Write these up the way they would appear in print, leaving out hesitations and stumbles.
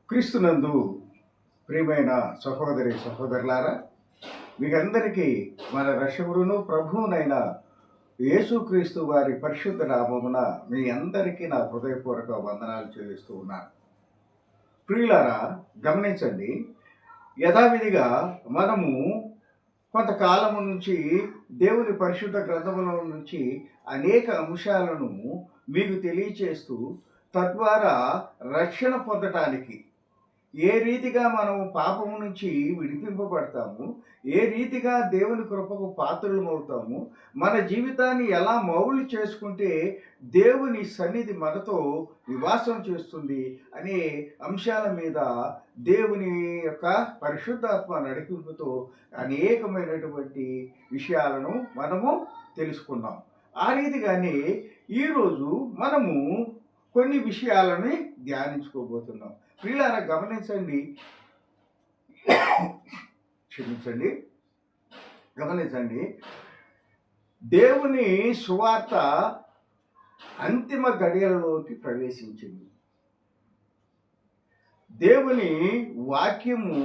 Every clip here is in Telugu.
క్రీస్తునందు ప్రియమైన సహోదరి సహోదరులారా, మీకందరికీ మన రక్షకుడును ప్రభువునైన యేసుక్రీస్తు వారి పరిశుద్ధ నామమున మీ అందరికీ నా హృదయపూర్వక వందనాలు చెల్లిస్తూ ఉన్నాను. ప్రియులారా, గమనించండి, యథావిధిగా మనము కొంతకాలము నుంచి దేవుని పరిశుద్ధ గ్రంథములో నుంచి అనేక అంశాలను మీకు తెలియచేస్తూ తద్వారా రక్షణ పొందటానికి ఏ రీతిగా మనం పాపము నుంచి విడిపింపబడతాము, ఏ రీతిగా దేవుని కృపకు పాత్రులమవుతాము, మన జీవితాన్ని ఎలా మౌలు చేసుకుంటే దేవుని సన్నిధి మనతో నివాసం చేస్తుంది అనే అంశాల మీద దేవుని యొక్క పరిశుద్ధాత్మ నడిపింపుతో అనేకమైనటువంటి విషయాలను మనము తెలుసుకున్నాం. ఆ రీతిగానే ఈరోజు మనము కొన్ని విషయాలని ధ్యానించుకోబోతున్నాం. ప్రియులారా, గమనించండి, క్షమించండి, గమనించండి. దేవుని సువార్త అంతిమ గడియలలోకి ప్రవేశించింది. దేవుని వాక్యము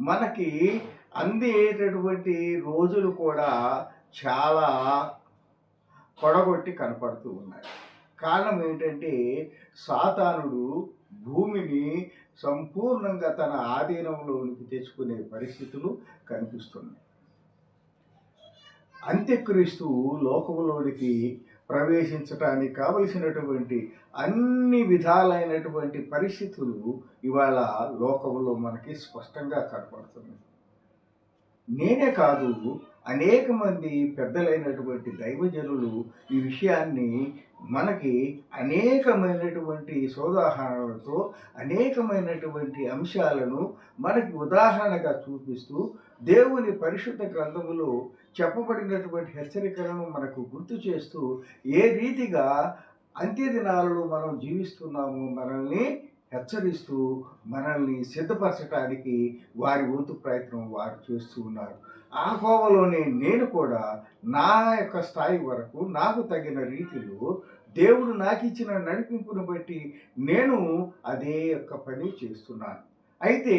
మనకి అందేటటువంటి రోజులు కూడా చాలా పొడగొట్టి కనపడుతూ ఉన్నాయి. కారణం ఏంటంటే, సాతానుడు భూమిని సంపూర్ణంగా తన ఆధీనంలోనికి తెచ్చుకునే పరిస్థితులు కనిపిస్తున్నాయి. అంత్యక్రీస్తు లోకంలోనికి ప్రవేశించడానికి కావలసినటువంటి అన్ని విధాలైనటువంటి పరిస్థితులు ఇవాళ లోకంలో మనకి స్పష్టంగా కనపడుతున్నాయి. నేనే కాదు, అనేక మంది పెద్దలైనటువంటి దైవజనులు ఈ విషయాన్ని మనకి అనేకమైనటువంటి సోదాహరణలతో అనేకమైనటువంటి అంశాలను మనకి ఉదాహరణగా చూపిస్తూ దేవుని పరిశుద్ధ గ్రంథములో చెప్పబడినటువంటి హెచ్చరికలను మనకు గుర్తు చేస్తూ ఏ రీతిగా అంత్యదినాలలో మనం జీవిస్తున్నామో మనల్ని హెచ్చరిస్తూ మనల్ని సిద్ధపరచడానికి వారి వంతు ప్రయత్నం వారు చేస్తూ ఉన్నారు. ఆ కోవలోనే నేను కూడా నా యొక్క స్థాయి వరకు నాకు తగిన రీతిలో దేవుడు నాకు ఇచ్చిన నడిపింపును బట్టి నేను అదే యొక్క పని చేస్తున్నాను. అయితే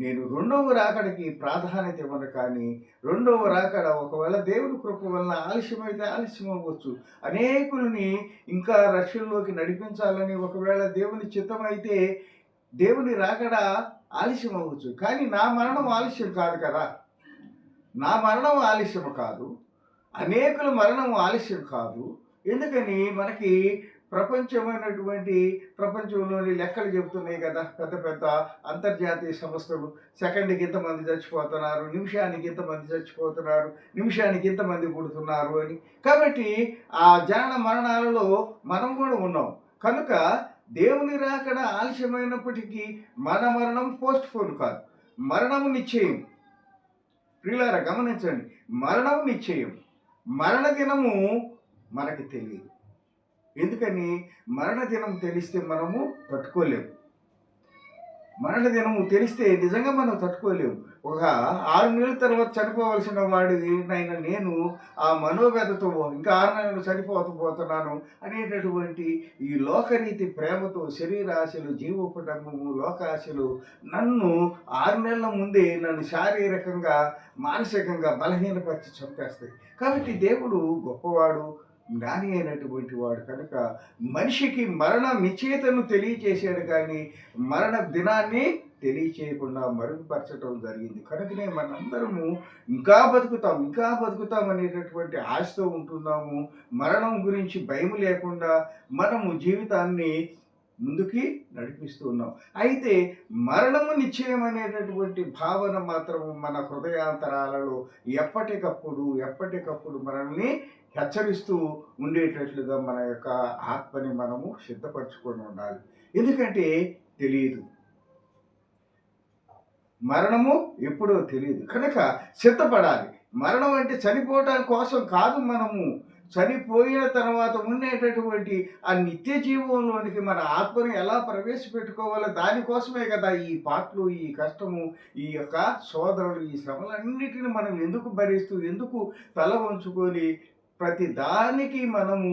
నేను రెండవ రాకడకి ప్రాధాన్యత ఇవ్వను, కానీ రెండవ రాకడ ఒకవేళ దేవుని కృప వలన ఆలస్యమైతే ఆలస్యం అవ్వచ్చు. అనేకుల్ని ఇంకా రక్షణలోకి నడిపించాలని ఒకవేళ దేవుని చిత్తమైతే దేవుని రాకడ ఆలస్యం అవ్వచ్చు. కానీ నా మరణం ఆలస్యం కాదు కదా. నా మరణం ఆలస్యం కాదు, అనేకుల మరణం ఆలస్యం కాదు. ఎందుకని మనకి ప్రపంచంలోని లెక్కలు చెబుతున్నాయి కదా, పెద్ద పెద్ద అంతర్జాతీయ సంస్థలు. సెకండ్కి ఇంతమంది చచ్చిపోతున్నారు, నిమిషానికి ఇంతమంది చచ్చిపోతున్నారు, నిమిషానికి ఇంతమంది పుడుతున్నారు అని. కాబట్టి ఆ జనన మరణాలలో మనం కూడా ఉన్నాం. కనుక దేవుని రాకడ ఆలస్యమైనప్పటికీ మన మరణం పోస్ట్ పోన్ కాదు, మరణము నిశ్చయం. ప్రియులారా, గమనించండి, మరణం నిశ్చయం. మరణ దినము మనకి తెలియదు. ఎందుకని? మరణ దినం తెలిస్తే మనము తట్టుకోలేము. మరణ దినము తెలిస్తే నిజంగా మనం తట్టుకోలేము. ఒక 6 నెలల తర్వాత చనిపోవలసిన వాడినైనా నేను ఆ మనోవ్యధతో ఇంకా 6 నెలలు చనిపోతున్నాను అనేటటువంటి ఈ లోకరీతి ప్రేమతో శరీరాశలు, జీవోపటము, లోకాశలు నన్ను 6 నెలల ముందే నన్ను శారీరకంగా మానసికంగా బలహీనపరిచి చంపేస్తాయి. కాబట్టి దేవుడు గొప్పవాడు, జ్ఞాని అయినటువంటి వాడు కనుక మనిషికి మరణ నిశ్చయితను తెలియచేశాడు, కానీ మరణ దినాన్ని తెలియచేయకుండా మరుగుపరచడం జరిగింది. కనుకనే మనందరము ఇంకా బతుకుతాం అనేటటువంటి ఆశతో ఉంటున్నాము. మరణం గురించి భయం లేకుండా మనము జీవితాన్ని ముందుకి నడిపిస్తున్నాం. అయితే మరణము నిశ్చయం అనేటటువంటి భావన మాత్రము మన హృదయాంతరాలలో ఎప్పటికప్పుడు మనల్ని హెచ్చరిస్తూ ఉండేటట్లుగా మన యొక్క ఆత్మని మనము సిద్ధపరచుకొని ఉండాలి. ఎందుకంటే తెలియదు, మరణము ఎప్పుడో తెలియదు. కనుక సిద్ధపడాలి. మరణం అంటే చనిపోవటం కోసం కాదు, మనము చనిపోయిన తర్వాత ఉండేటటువంటి ఆ నిత్య జీవంలోనికి మన ఆత్మను ఎలా ప్రవేశపెట్టుకోవాలో దానికోసమే కదా ఈ పాటలు, ఈ కష్టము, ఈ యొక్క సోదరులు, ఈ శ్రమలన్నిటిని మనం ఎందుకు భరిస్తూ, ఎందుకు తల వంచుకొని ప్రతి దానికి మనము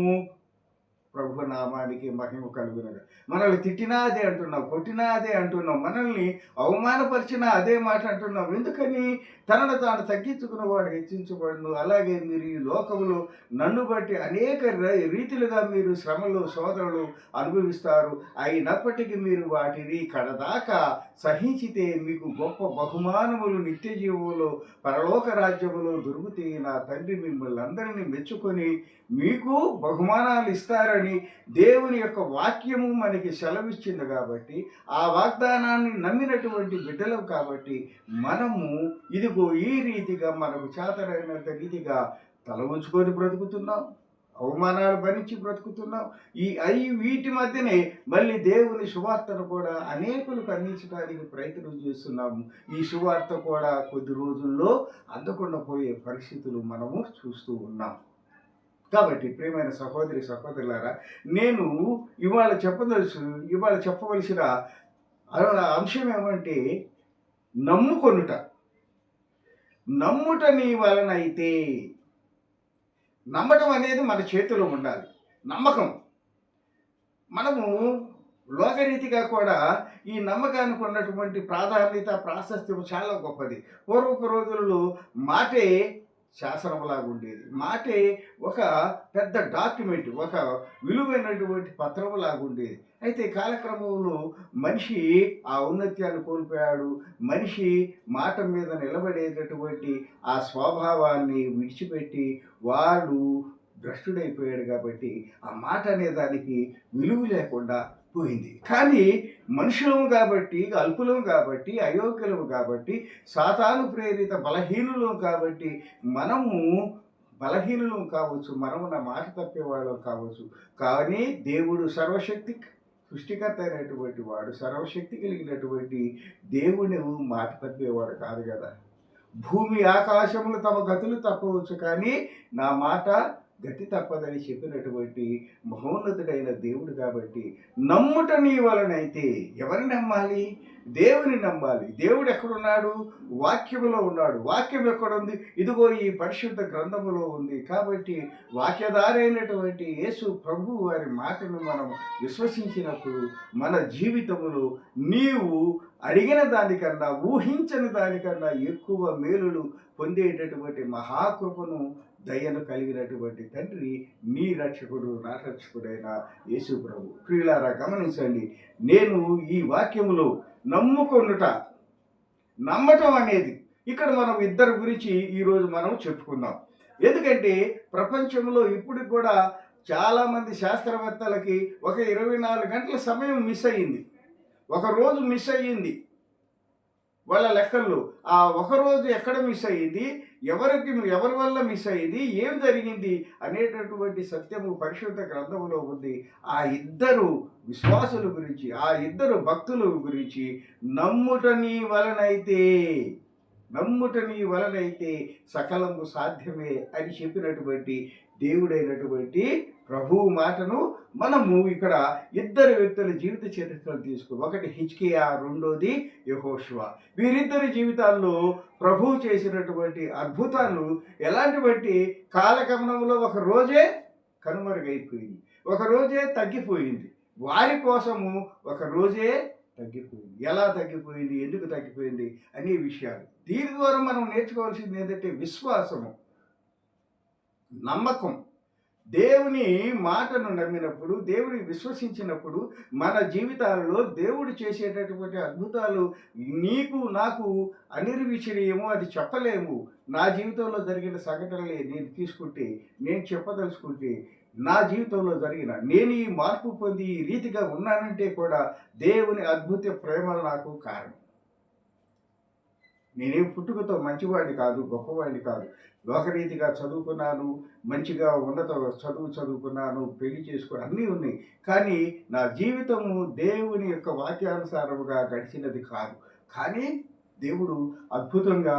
ప్రభు నామానికి మహిమ కలుగునగా. మనల్ని తిట్టినా అదే అంటున్నాం, కొట్టినా అదే అంటున్నాం, మనల్ని అవమానపరిచినా అదే మాట అంటున్నాం. ఎందుకని? తనను తాను తగ్గించుకున్న వాడు హెచ్చించబడును. అలాగే మీరు ఈ లోకములో నన్ను బట్టి అనేక రీతిలుగా మీరు శ్రమలు శోధనలు అనుభవిస్తారు. అయినప్పటికీ మీరు వాటిని కడదాకా సహించితే మీకు గొప్ప బహుమానములు నిత్య జీవంలో పరలోక రాజ్యములో దొరుకుతాయి. నా తండ్రి మిమ్మల్ని అందరినీ మెచ్చుకొని మీకు బహుమానాలు ఇస్తారని దేవుని యొక్క వాక్యము మనకి సెలవిచ్చింది కాబట్టి, ఆ వాగ్దానాన్ని నమ్మినటువంటి బిడ్డలం కాబట్టి మనము ఇదిగో ఈ రీతిగా మనకు చేతనైనంత రీతిగా తల ఉంచుకొని బ్రతుకుతున్నాం, అవమానాలు భరించి బ్రతుకుతున్నాం. వీటి మధ్యనే మళ్ళీ దేవుని సువార్తను కూడా అనేకులకు అందించడానికి ప్రయత్నం చేస్తున్నాము. ఈ సువార్త కూడా కొద్ది రోజుల్లో అందకుండా పోయే పరిస్థితులు మనము చూస్తూ ఉన్నాం. కాబట్టి ప్రియమైన సహోదరి సహోదరులారా, నేను ఇవాళ చెప్పవలసిన అంశం ఏమంటే నమ్ముకొనుట. నమ్ముట నీ వలన అయితే, నమ్మటం అనేది మన చేతిలో ఉండాలి. నమ్మకం మనము లోకరీతిగా కూడా ఈ నమ్మకానికి ఉన్నటువంటి ప్రాధాన్యత ప్రాశస్త్యం చాలా గొప్పది. పూర్వపు రోజుల్లో మాటే శాసనంలాగా ఉండేది. మాటే ఒక పెద్ద డాక్యుమెంట్, ఒక విలువైనటువంటి పత్రంలాగా ఉండేది. అయితే కాలక్రమంలో మనిషి ఆ ఔన్నత్యాన్ని కోల్పోయాడు. మనిషి మాట మీద నిలబడేటటువంటి ఆ స్వభావాన్ని విడిచిపెట్టి వాడు భ్రష్టుడైపోయాడు. కాబట్టి ఆ మాట అనే దానికి విలువ లేకుండా పోయింది. కానీ మనుషులం కాబట్టి, అల్పులం కాబట్టి, అయోగ్యులం కాబట్టి, సాతాను ప్రేరిత బలహీనులం కాబట్టి మనము బలహీనులం కావచ్చు, మనము నా మాట తప్పేవాళ్ళం కావచ్చు. కానీ దేవుడు సర్వశక్తి సృష్టికర్త అయినటువంటి వాడు, సర్వశక్తి కలిగినటువంటి దేవుడు మాట తప్పేవాడు కాదు కదా. భూమి ఆకాశములు తమ గతులు తప్పవచ్చు, కానీ నా మాట గతి తప్పదని చెప్పినటువంటి మహోన్నతుడైన దేవుడు కాబట్టి నమ్ముట నీ వలనైతే. ఎవరిని నమ్మాలి? దేవుని నమ్మాలి. దేవుడు ఎక్కడున్నాడు? వాక్యములో ఉన్నాడు. వాక్యం ఎక్కడుంది? ఇదిగో ఈ పరిశుద్ధ గ్రంథములో ఉంది. కాబట్టి వాక్యధారైనటువంటి యేసు ప్రభు వారి మాటను మనం విశ్వసించినప్పుడు మన జీవితములో నీవు అడిగిన దానికన్నా, ఊహించని దానికన్నా ఎక్కువ మేలులు పొందేటటువంటి మహాకృపను, దయను కలిగినటువంటి తండ్రి నీ రక్షకుడు, నా రక్షకుడైన యేసు ప్రభు. ప్రియులారా గమనించండి, నేను ఈ వాక్యములో నమ్ముకొనుట, నమ్మటం అనేది ఇక్కడ మనం ఇద్దరి గురించి ఈరోజు మనం చెప్పుకుందాం. ఎందుకంటే ప్రపంచంలో ఇప్పుడు కూడా చాలామంది శాస్త్రవేత్తలకి ఒక 24 గంటల సమయం మిస్ అయ్యింది, ఒక రోజు మిస్ అయ్యింది వాళ్ళ లెక్కల్లో. ఆ ఒకరోజు ఎక్కడ మిస్ అయ్యింది, ఎవరి వల్ల మిస్ అయ్యింది, ఏం జరిగింది అనేటటువంటి సత్యము పరిశుద్ధ గ్రంథంలో ఉంది. ఆ ఇద్దరు విశ్వాసుల గురించి, ఆ ఇద్దరు భక్తుల గురించి నమ్ముట నీ వలనైతే సకలము సాధ్యమే అని చెప్పినటువంటి దేవుడైనటువంటి ప్రభువు మాటను మనము ఇక్కడ ఇద్దరు వ్యక్తుల జీవిత చరిత్రలు తీసుకో. ఒకటి హిజ్కియా, రెండోది యెహోషువ. వీరిద్దరి జీవితాల్లో ప్రభువు చేసినటువంటి అద్భుతాలు ఎలాంటివంటి కాలగమనంలో ఒక రోజే కనుమరుగైపోయింది, ఒక రోజే తగ్గిపోయింది. వారి కోసము ఒక రోజే తగ్గిపోయింది. ఎలా తగ్గిపోయింది, ఎందుకు తగ్గిపోయింది అనే విషయాలు. దీని ద్వారా మనం నేర్చుకోవాల్సింది ఏంటంటే విశ్వాసము, నమ్మకం. దేవుని మాటను నమ్మినప్పుడు, దేవుని విశ్వసించినప్పుడు మన జీవితాలలో దేవుడు చేసేటటువంటి అద్భుతాలు నీకు నాకు అనిర్వచనీయము, అది చెప్పలేము. నా జీవితంలో జరిగిన సంఘటనలే నేను చెప్పదలుచుకుంటే నా జీవితంలో నేను ఈ మార్పు పొంది ఈ రీతిగా ఉన్నానంటే కూడా దేవుని అద్భుత ప్రేమ నాకు కారణం. నేనేం పుట్టుకతో మంచివాడిని కాదు, గొప్పవాడిని కాదు. లోకరీతిగా చదువుకున్నాను, మంచిగా ఉన్నత చదువుకున్నాను, పెళ్లి చేసుకుని అన్నీ ఉన్నాయి. కానీ నా జీవితము దేవుని యొక్క వాక్యానుసారముగా గడిచినది కాదు. కానీ దేవుడు అద్భుతంగా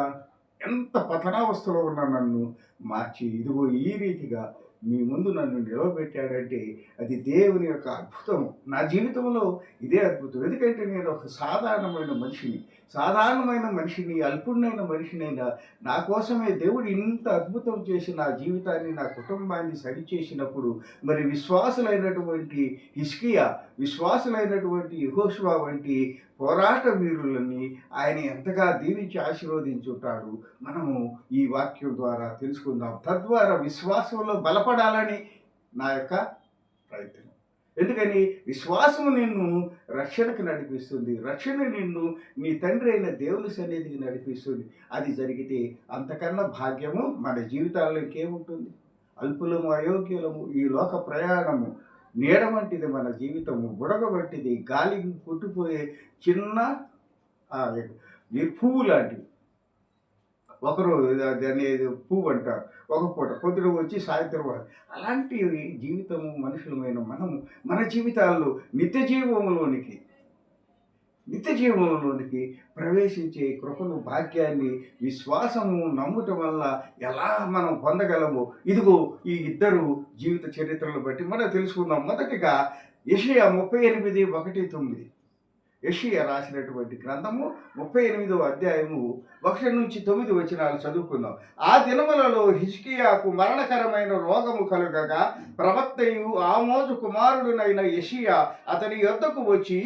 ఎంత పతనావస్థలో ఉన్న నన్ను మార్చి ఇదిగో ఈ రీతిగా మీ ముందు నన్ను నిలవబెట్టాడంటే అది దేవుని యొక్క అద్భుతము. నా జీవితంలో ఇదే అద్భుతం. ఎందుకంటే నేను ఒక సాధారణమైన మనిషిని, అల్పుడైన మనిషినైనా నా కోసమే దేవుడు ఇంత అద్భుతం చేసి నా జీవితాన్ని, నా కుటుంబాన్ని సరిచేసినప్పుడు మరి విశ్వాసులైనటువంటి హిజ్కియా, విశ్వాసులైనటువంటి యెహోషువ వంటి పోరాట వీరులని ఆయన ఎంతగా దీవించి ఆశీర్వదించుంటాడు. మనము ఈ వాక్యం ద్వారా తెలుసుకుందాం. తద్వారా విశ్వాసంలో బలపడాలని నా యొక్క ప్రయత్నం. ఎందుకని విశ్వాసము నిన్ను రక్షణకు నడిపిస్తుంది. రక్షణ నిన్ను నీ తండ్రి అయిన దేవుని సన్నిధికి నడిపిస్తుంది. అది జరిగితే అంతకన్నా భాగ్యము మన జీవితాల్లో ఇంకేముంటుంది? అల్పులము, అయోగ్యులము, ఈ లోక ప్రయాణము నీడ వంటిది మన జీవితము, బుడగ వంటిది, గాలికి పుట్టిపోయే చిన్న పువ్వు లాంటివి. ఒకరోజు దాన్ని పువ్వు అంటారు, ఒక పూట పొద్దున వచ్చి సాయంత్రం అలాంటి జీవితము మనుషులమైన మనము మన జీవితాల్లో నిత్య జీవంలోనికి ప్రవేశించే కృపను, భాగ్యాన్ని, విశ్వాసము నమ్ముటం వల్ల ఎలా మనం పొందగలమో ఇదిగో ఈ ఇద్దరు జీవిత చరిత్రలు బట్టి మనం తెలుసుకుందాం. మొదటిగా యెషయా 38:1-9. యెషయా రాసినటువంటి గ్రంథము 38వ అధ్యాయము 1-9 చదువుకుందాం. ఆ దినములలో హిజ్కియాకు మరణకరమైన రోగము కలుగగా ప్రవక్తయు ఆమోజు కుమారుడునైన యెషయా అతని యొద్దకు వచ్చి,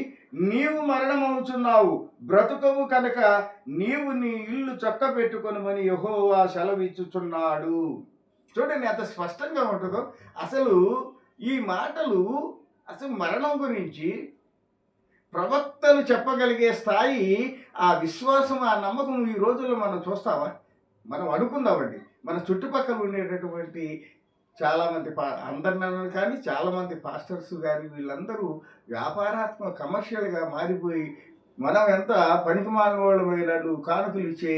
నీవు మరణమవుచున్నావు, బ్రతుకవు కనుక నీవు నీ ఇల్లు చక్కబెట్టుకొనుమని యెహోవా సెలవిచ్చుచున్నాడు. చూడండి ఎంత స్పష్టంగా ఉంటుందో. అసలు ఈ మాటలు అసలు మరణం గురించి ప్రవక్తలు చెప్పగలిగే స్థాయి, ఆ విశ్వాసం, ఆ నమ్మకం ఈ రోజుల్లో మనం చూస్తామా? మనం అనుకుందామండి. మన చుట్టుపక్కల ఉండేటటువంటి చాలామంది అందరినూ కానీ చాలామంది పాస్టర్స్ కానీ వీళ్ళందరూ కమర్షియల్గా మారిపోయి మనం ఎంత పనికిమాలిన వాళ్ళమైనా, నువ్వు కానుకలు ఇచ్చే,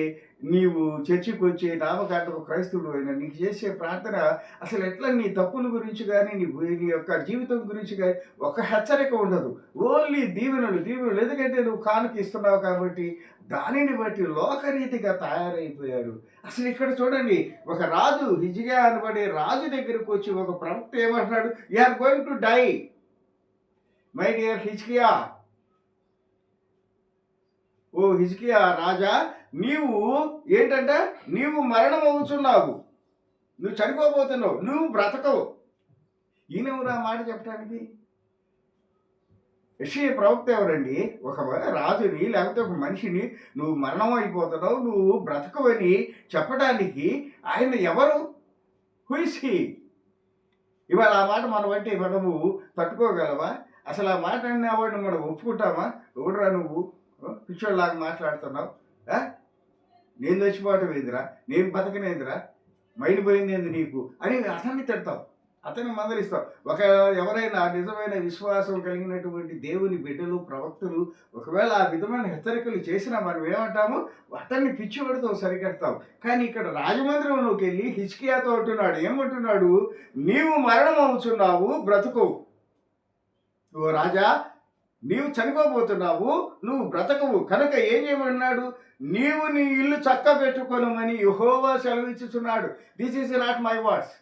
నీవు చర్చికి వచ్చే నామకాంతకు క్రైస్తవుడు అయినా నీకు చేసే ప్రార్థన అసలు ఎట్లా నీ తప్పుల గురించి కానీ నీ యొక్క జీవితం గురించి కానీ ఒక హెచ్చరిక ఉండదు. ఓన్లీ దీవెనలు. ఎందుకంటే నువ్వు కానుక ఇస్తున్నావు కాబట్టి దానిని బట్టి లోకరీతిగా తయారైపోయారు. అసలు ఇక్కడ చూడండి, ఒక రాజు, హిజ్కియా అనబడే రాజు దగ్గరకు వచ్చి ఒక ప్రవక్త ఏమంటున్నాడు? You are going to die my dear Hezekiah. O హిజ్కియా రాజా, నీవు మరణం అవుతున్నావు, నువ్వు చనిపోబోతున్నావు, నువ్వు బ్రతకవు. ఈయనెవరు ఆ మాట చెప్పడానికి? యెషయా ప్రవక్త ఎవరండి? ఒక రాజుని లేకపోతే ఒక మనిషిని నువ్వు మరణం అయిపోతున్నావు, నువ్వు బ్రతకవని చెప్పడానికి ఆయన ఎవరు? Who is he? ఇవాళ ఆ మాట మనం అంటే మనము తట్టుకోగలవా? అసలు ఆ మాట అన్నవాడిని మనం ఒప్పుకుంటామా? ఎవడురా నువ్వు, పిచ్చోళ్ళలాగా మాట్లాడుతున్నావు, నేను చచ్చిపోవటం ఏందిరా, నేను బతకనేందిరా, మైండ్ పోయింది ఏంది నీకు అని అతన్ని తిడతావు, అతన్ని మందలిస్తావు. ఎవరైనా నిజమైన విశ్వాసం కలిగినటువంటి దేవుని బిడ్డలు, ప్రవక్తలు ఒకవేళ ఆ విధమైన హెచ్చరికలు చేసినా మనం ఏమంటాము? అతన్ని పిచ్చిపడుతూ సరికడతావు. కానీ ఇక్కడ రాజమందిరంలోకి వెళ్ళి హిజ్కియాతో అంటున్నాడు, ఏమంటున్నాడు? నీవు మరణం అవుతున్నావు, బ్రతుకోవు. ఓ రాజా, నీవు చనిపోబోతున్నావు, నువ్వు బ్రతకవు కనుక ఏం చేయమన్నాడు? నీవు నీ ఇల్లు చక్కబెట్టుకొనుమని యెహోవా సెలవిచ్చుచున్నాడు. This is not my words.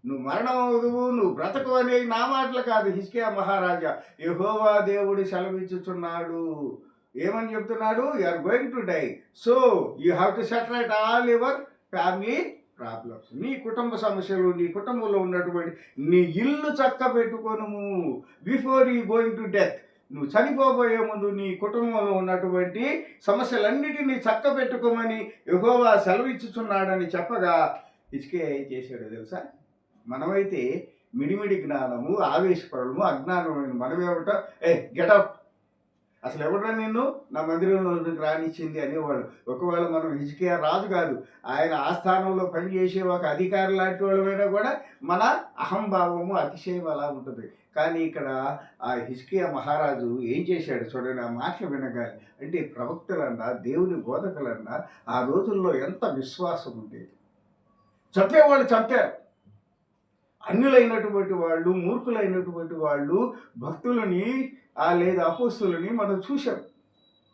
నువ్వు మరణం అవుదువు, నువ్వు బ్రతకు అనే నా మాటలు కాదు. హిజ్కియా మహారాజా, యెహోవా దేవుడు సెలవిచ్చుచున్నాడు. ఏమని చెప్తున్నాడు? You are going to die, so you have to settle all your family problems. నీ కుటుంబ సమస్యలు, నీ కుటుంబంలో ఉన్నటువంటి నీ ఇల్లు చక్క పెట్టుకొనుము before you going to death. నువ్వు చనిపోబోయే ముందు నీ కుటుంబంలో ఉన్నటువంటి సమస్యలన్నిటినీ చక్క పెట్టుకోమని యెహోవా సెలవిచ్చుచున్నాడని చెప్పగా హిజ్కియా ఏం చేశాడో తెలుసా? మనమైతే మిడిమిడి జ్ఞానము, ఆవేశపడము, అజ్ఞానమైన మనమేమిటో గెటప్, అసలు ఎవడన్నా నిన్ను నా మందిరంలోకి రానిచ్చింది అనేవాడు. ఒకవేళ మనం హిజ్కియా రాజు కాదు, ఆయన ఆస్థానంలో పనిచేసే ఒక అధికారి లాంటి వాళ్ళమైనా కూడా మన అహంభావము, అతిశయం అలా ఉంటుంది. కానీ ఇక్కడ ఆ హిజ్కియా మహారాజు ఏం చేశాడు చూడండి. ఆ మాటలు వినగానే అంటే ప్రవక్తలన్నా, దేవుని బోధకులన్నా ఆ రోజుల్లో ఎంత విశ్వాసం ఉండేది. చంపేవాళ్ళు చంపారు. అన్యులైనటువంటి వాళ్ళు, మూర్ఖులైనటువంటి వాళ్ళు, భక్తులని లేదా అపోస్తులని మనం చూసాం.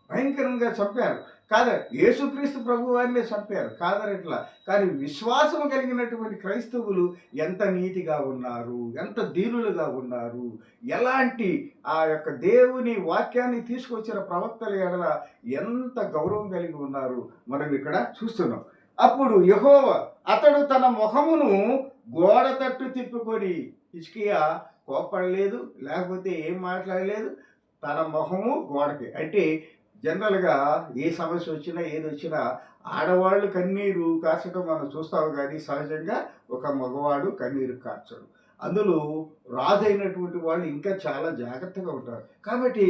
భయంకరంగా చంపారు. కాదు, యేసుక్రీస్తు ప్రభు వారినే చంపారు కాదనట్లా. కానీ విశ్వాసం కలిగినటువంటి క్రైస్తవులు ఎంత నీతిగా ఉన్నారు, ఎంత దీనులుగా ఉన్నారు, ఎలాంటి ఆ యొక్క దేవుని వాక్యాన్ని తీసుకొచ్చిన ప్రవక్తల ఎడల ఎంత గౌరవం కలిగి ఉన్నారు మనం ఇక్కడ చూస్తున్నాం. అప్పుడు యెహోవా అతడు తన ముఖమును గోడ తట్టు తిప్పుకొని, హిజ్కియా కోప్పడలేదు, లేకపోతే ఏం మాట్లాడలేదు, తన మొహము గోడకి. అంటే జనరల్గా ఏ సమస్య వచ్చినా ఏది వచ్చినా ఆడవాళ్ళు కన్నీరు కార్చడం మనం చూస్తాము, కానీ సహజంగా ఒక మగవాడు కన్నీరు కార్చడు. అందులో రాజైనటువంటి వాళ్ళు ఇంకా చాలా జాగ్రత్తగా ఉంటారు. కాబట్టి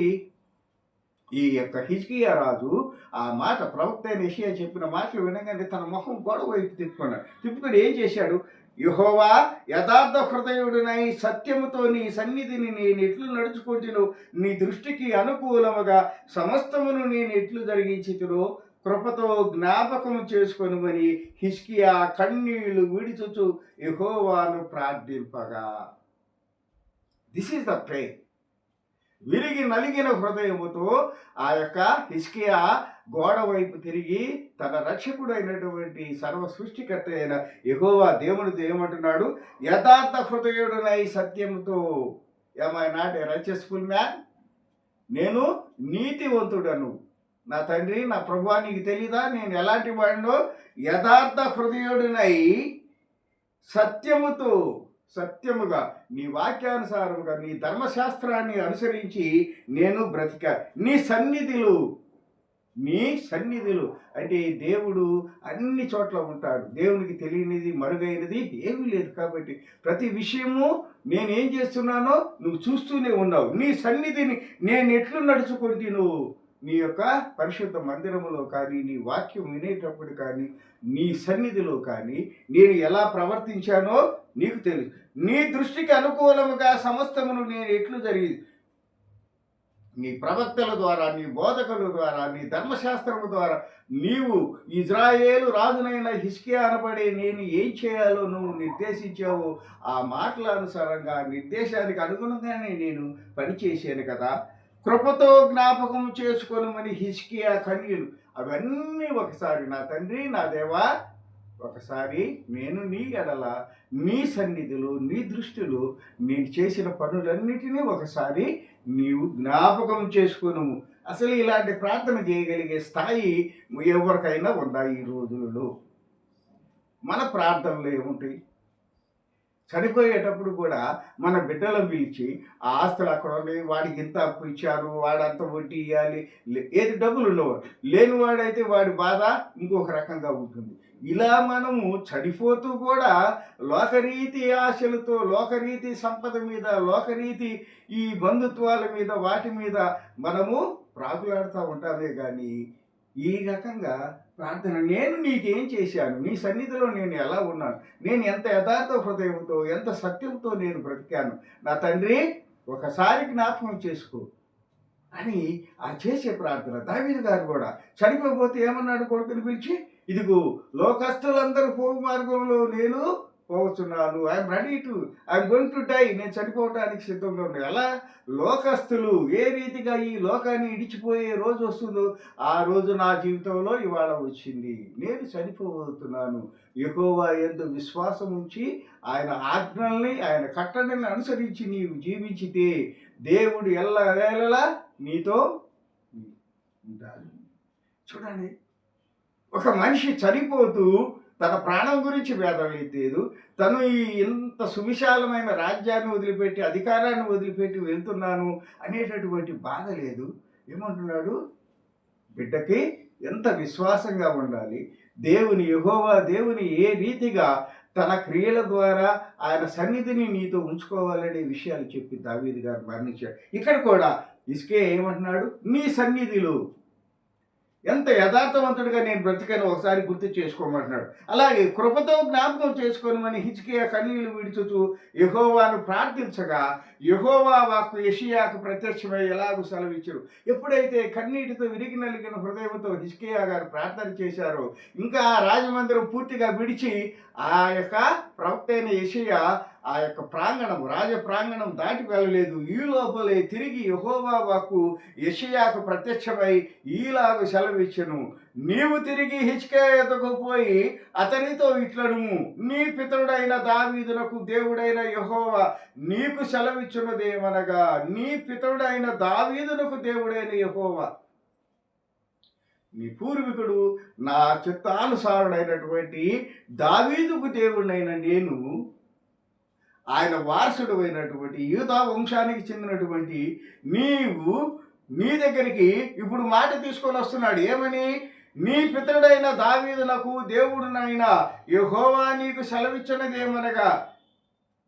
ఈ యొక్క హిజ్కియా రాజు ఆ మాట ప్రవక్త అయిన యెషయా చెప్పిన మాటలు వినగానే తన మొహం గోడ వైపు తిప్పుకొని ఏం చేశాడు? యెహోవా యథార్థ హృదయుడినై సత్యముతో నీ సన్నిధిని నేను ఎట్లు నడుచుకుంటును, నీ దృష్టికి అనుకూలముగా సమస్తమును నేను ఎట్లు జరిగించుతునో కృపతో జ్ఞాపకము చేసుకొనుమని హిజ్కియా కన్నీళ్లు విడిచుచు యెహోవాను ప్రార్థింపగా. This is the prayer. విరిగి నలిగిన హృదయముతో ఆ యొక్క హిజ్కియా గోడ వైపు తిరిగి తన రక్షకుడు అయినటువంటి సర్వ సృష్టికర్త అయిన యెహోవా దేవునితో ఏమంటున్నాడు? యథార్థ హృదయుడునై సత్యముతో. Am I not a righteousful man? నేను నీతివంతుడను. నా తండ్రి, నా ప్రభువా, నీకు తెలీదా నేను ఎలాంటి వాడినో? యథార్థ హృదయుడినై సత్యముతో, సత్యముగా నీ వాక్యానుసారముగా నీ ధర్మశాస్త్రాన్ని అనుసరించి నేను బ్రతికా. నీ సన్నిధిలో అంటే దేవుడు అన్ని చోట్ల ఉంటాడు. దేవునికి తెలియనిది మరుగైనది ఏమీ లేదు. కాబట్టి ప్రతి విషయము నేనేం చేస్తున్నానో నువ్వు చూస్తూనే ఉన్నావు. నీ సన్నిధిని నేను ఎట్లు నడుచుకుంటును, నీ యొక్క పరిశుద్ధ మందిరములో కానీ, నీ వాక్యం వినేటప్పుడు కానీ, నీ సన్నిధిలో కానీ నేను ఎలా ప్రవర్తించానో నీకు తెలుసు. నీ దృష్టికి అనుకూలముగా సమస్తమును నేను ఎట్లు జరిగి నీ ప్రవక్తల ద్వారా, నీ బోధకుల ద్వారా, నీ ధర్మశాస్త్రము ద్వారా నీవు ఇజ్రాయేలు రాజునైన హిజ్కియా అనబడే నేను ఏం చేయాలో నువ్వు నిర్దేశించావు. ఆ మాటల అనుసారంగా నిర్దేశానికి అనుగుణంగానే నేను పనిచేశాను కదా. కృపతో జ్ఞాపకం చేసుకోనమని హిజ్కియా కన్నీరు. అవన్నీ ఒకసారి నా తండ్రి, నా దేవా, ఒకసారి నేను నీ ఎడల, నీ సన్నిధిలో, నీ దృష్టిలో నేను చేసిన పనులన్నిటినీ ఒకసారి నీవు జ్ఞాపకం చేసుకును. అసలు ఇలాంటి ప్రార్థన చేయగలిగే స్థాయి ఎవరికైనా ఉందా ఈ రోజులలో? మన ప్రార్థనలు ఏముంటాయి? చనిపోయేటప్పుడు కూడా మన బిడ్డలను పిలిచి ఆ ఆస్తులు అక్కడ ఉన్నాయి, వాడికి ఇంత అప్పు ఇచ్చారు, వాడంత వడ్డీ ఇవ్వాలి, ఏది డబ్బులు ఉన్నవాడు, లేనివాడైతే వాడి బాధ ఇంకొక రకంగా ఉంటుంది. ఇలా మనము చనిపోతూ కూడా లోకరీతి ఆశలతో, లోకరీతి సంపద మీద, లోకరీతి ఈ బంధుత్వాల మీద, వాటి మీద మనము ప్రాకులాడుతూ ఉంటామే. కానీ ఈ రకంగా ప్రార్థన, నేను నీకేం చేశాను, నీ సన్నిధిలో నేను ఎలా ఉన్నాను, నేను ఎంత యథార్థ హృదయంతో, ఎంత సత్యంతో నేను బ్రతికాను, నా తండ్రి ఒకసారి జ్ఞాపకం చేసుకో అని ఆ చేసే ప్రార్థన. దావీదు గారు కూడా చనిపోతే ఏమన్నాడు కొడుకుని పిలిచి? ఇదిగో లోకస్తులందరూ పోగు మార్గంలో నేను పోతున్నాను, ఐఎమ్ గోయింగ్ టు డై, నేను చనిపోవడానికి సిద్ధంగా ఉన్నాను. ఎలా లోకస్తులు ఏ రీతిగా ఈ లోకాన్ని ఇడిచిపోయే రోజు వస్తుందో ఆ రోజు నా జీవితంలో ఇవాళ వచ్చింది. నేను చనిపోతున్నాను. యెహోవా యందు విశ్వాసం ఉంచి ఆయన ఆజ్ఞల్ని, ఆయన కట్టడల్ని అనుసరించి నీవు జీవించితే దేవుడు ఎల్లవేళలా నీతో ఉంటాడు. చూడండి, ఒక మనిషి చనిపోతూ తన ప్రాణం గురించి వేదన లేదు, తను ఈ ఇంత సువిశాలమైన రాజ్యాన్ని వదిలిపెట్టి, అధికారాన్ని వదిలిపెట్టి వెళ్తున్నాను అనేటటువంటి బాధ లేదు. ఏమంటున్నాడు? బిడ్డకి ఎంత విశ్వాసంగా ఉండాలి, దేవుని యెహోవా దేవుని ఏ రీతిగా తన క్రియల ద్వారా ఆయన సన్నిధిని నీతో ఉంచుకోవాలనే విషయాలు చెప్పి దావీదు గారు వర్ణించాడు. ఇక్కడ కూడా హిజ్కియా ఏమంటున్నాడు? నీ సన్నిధిలో ఎంత యథార్థవంతుడిగా నేను బ్రతికాను ఒకసారి గుర్తు చేసుకోమంటున్నాడు. అలాగే కృపతో జ్ఞాపకం చేసుకోనమని హిజ్కియా కన్నీళ్లు విడుచుతూ యెహోవాను ప్రార్థించగా యెహోవా వాక్కు యెషయాకు ప్రత్యక్షమై ఎలాగూ సెలవిచ్చారు. ఎప్పుడైతే కన్నీటితో విరిగి నలిగిన హృదయంతో హిజ్కియా గారు ప్రార్థన చేశారో, ఇంకా రాజమందిరం పూర్తిగా విడిచి ఆ యొక్క ప్రవక్త అయిన యెషయా ఆ యొక్క ప్రాంగణం, రాజ ప్రాంగణం దాటి వెళ్ళలేదు. ఈ లోపలే తిరిగి యెహోవా వాక్కు యెషయాకు ప్రత్యక్షమై ఈలాగు సెలవిచ్చెను, నీవు తిరిగి హిజ్కియా యొద్దకు పోయి అతనితో ఇట్లనుము, నీ పితరుడైన దావీదునకు దేవుడైన యెహోవా నీకు సెలవిచ్చున్నదేమనగా, నీ పితరుడైన దావీదునకు దేవుడైన యెహోవా నీ పూర్వీకుడు నా చిత్తానుసారుడైనటువంటి దావీదుకు దేవుడైన నేను, ఆయన వారసుడు అయినటువంటి యూదా వంశానికి చెందినటువంటి నీవు నీ దగ్గరికి ఇప్పుడు మాట తీసుకొని వస్తున్నాడు. ఏమని? నీ పితరుడైన దావీదునకు దేవుడునైన యెహోవా నీకు సెలవిచ్చినదేమనగా,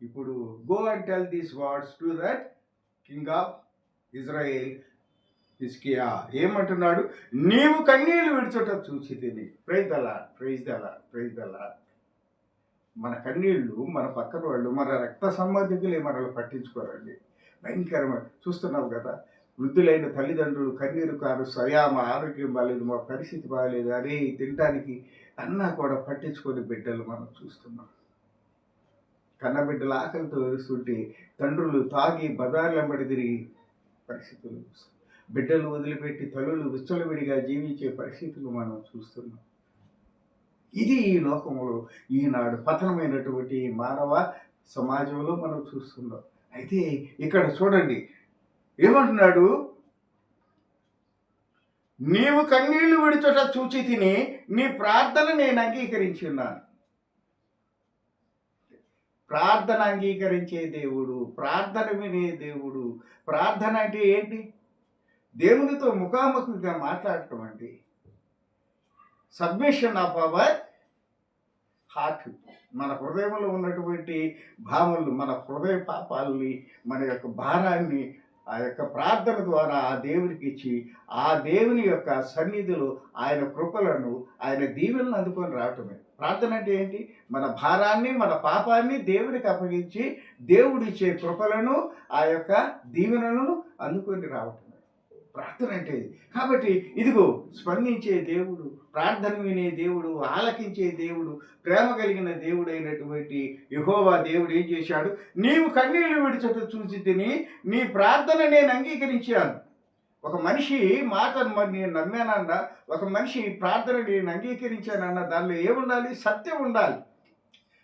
ఇప్పుడు go and tell these words to that king of Israel Hezekiah. ఏమంటున్నాడు? నీవు కన్నీళ్లు విడుచుట చూసి తిని. Praise the lord, praise the lord, praise the Lord. మన కన్నీళ్లు మన పక్కన వాళ్ళు, మన రక్త సంబంధికులే మనల్ని పట్టించుకోరండి. భయంకరమైన చూస్తున్నావు కదా, వృద్ధులైన తల్లిదండ్రులు కన్నీరు కారు, స్వయా మా ఆరోగ్యం బాగాలేదు, మా పరిస్థితి బాగాలేదు, అరే తినడానికి అన్నా కూడా పట్టించుకొని బిడ్డలు మనం చూస్తున్నాం. కన్నబిడ్డల ఆకలితో వెలుస్తుంటే తండ్రులు తాగి బజార్లెంబడి తిరిగి పరిస్థితులు, బిడ్డలు వదిలిపెట్టి తల్లులు విచ్చలవిడిగా జీవించే పరిస్థితులు మనం చూస్తున్నాం. ఇది ఈ లోకంలో ఈనాడు పతనమైనటువంటి మానవ సమాజంలో మనం చూస్తున్నాం. అయితే ఇక్కడ చూడండి ఏమంటున్నాడు, నీవు కన్నీళ్లు విడుచుట చూచి తిని నీ ప్రార్థన నేను అంగీకరించి ఉన్నాను. ప్రార్థన అంగీకరించే దేవుడు, ప్రార్థన వినే దేవుడు. ప్రార్థన అంటే ఏంటి? దేవునితో ముఖాముఖిగా మాట్లాడటం అండి. సబ్మిషన్ ఆఫ్ అవర్ హార్ట్, మన హృదయంలో ఉన్నటువంటి భావనలు, మన హృదయ పాపాలని, మన యొక్క భారాన్ని ఆ యొక్క ప్రార్థన ద్వారా ఆ దేవునికి ఇచ్చి, ఆ దేవుని యొక్క సన్నిధిలో ఆయన కృపలను, ఆయన దీవెనలను అందుకొని రావటమే ప్రార్థన. అంటే ఏంటి? మన భారాన్ని, మన పాపాన్ని దేవునికి అప్పగించి దేవుడిచ్చే కృపలను, ఆ యొక్క దీవెనలను అందుకొని రావటం ప్రార్థన అంటే ఇది. కాబట్టి ఇదిగో స్పందించే దేవుడు, ప్రార్థన వినే దేవుడు, ఆలకించే దేవుడు, ప్రేమ కలిగిన దేవుడు అయినటువంటి యెహోవా దేవుడు ఏం చేశాడు? నీవు కన్నీళ్లు విడిచుట చూసి తిని నీ ప్రార్థన నేను అంగీకరించాను. ఒక మనిషి మాట నేను నమ్మానన్న, ఒక మనిషి ప్రార్థన నేను అంగీకరించానన్న దానిలో ఏముండాలి? సత్యం ఉండాలి.